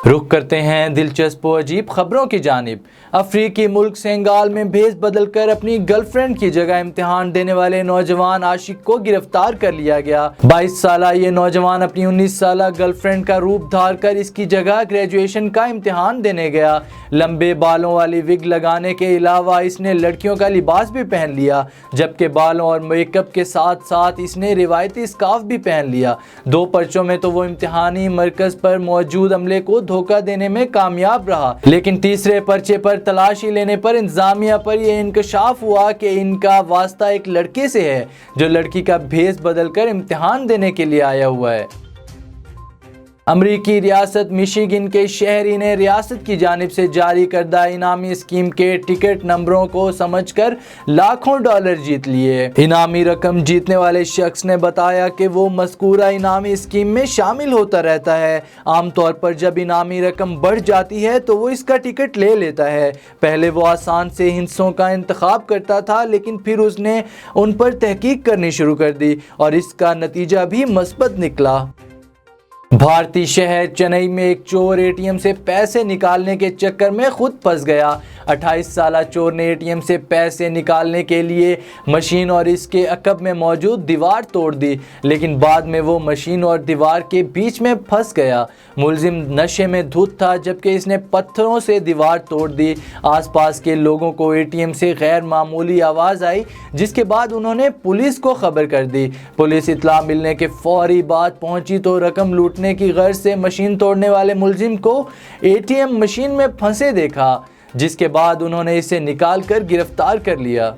रुख करते हैं दिलचस्प व अजीब खबरों की जानिब। अफ्रीकी मुल्क सेनेगाल में भेस बदलकर अपनी गर्लफ्रेंड की जगह इम्तिहान देने वाले नौजवान आशिक को गिरफ्तार कर लिया गया। 22 साला ये नौजवान अपनी 19 साला गर्लफ्रेंड का रूप धार कर इसकी जगह ग्रेजुएशन का इम्तिहान देने गया। लंबे बालों वाली विग लगाने के अलावा इसने लड़कियों का लिबास भी पहन लिया, जबकि बालों और मेकअप के साथ साथ इसने रिवायती स्कार्फ भी पहन लिया। 2 पर्चों में तो वो इम्तिहानी मरकज पर मौजूद अमले को धोखा देने में कामयाब रहा, लेकिन तीसरे पर्चे पर तलाशी लेने पर इंतजामिया पर यह इंकशाफ हुआ कि इनका वास्ता एक लड़के से है जो लड़की का भेस बदलकर इम्तिहान देने के लिए आया हुआ है। अमरीकी रियासत मिशिगन के शहरी ने रियासत की जानिब से जारी करदा इनामी स्कीम के टिकट नंबरों को समझकर लाखों डॉलर जीत लिए। इनामी रकम जीतने वाले शख्स ने बताया कि वो मज़कूरा इनामी स्कीम में शामिल होता रहता है। आमतौर पर जब इनामी रकम बढ़ जाती है तो वो इसका टिकट ले लेता है। पहले वो आसान से हिस्सों का इंतखाब करता था, लेकिन फिर उसने उन पर तहकीक करनी शुरू कर दी और इसका नतीजा भी मस्बत निकला। भारतीय शहर चेन्नई में एक चोर एटीएम से पैसे निकालने के चक्कर में खुद फंस गया। 28 साला चोर ने एटीएम से पैसे निकालने के लिए मशीन और इसके अकब में मौजूद दीवार तोड़ दी, लेकिन बाद में वो मशीन और दीवार के बीच में फंस गया। मुलजिम नशे में धुत था, जबकि इसने पत्थरों से दीवार तोड़ दी। आसपास के लोगों को एटीएम से गैर मामूली आवाज़ आई, जिसके बाद उन्होंने पुलिस को खबर कर दी। पुलिस इत्तला मिलने के फौरी बाद पहुंची तो रकम लूटने की गर्ज से मशीन तोड़ने वाले मुलजिम को एटीएम मशीन में फंसे देखा, जिसके बाद उन्होंने इसे निकाल कर गिरफ्तार कर लिया।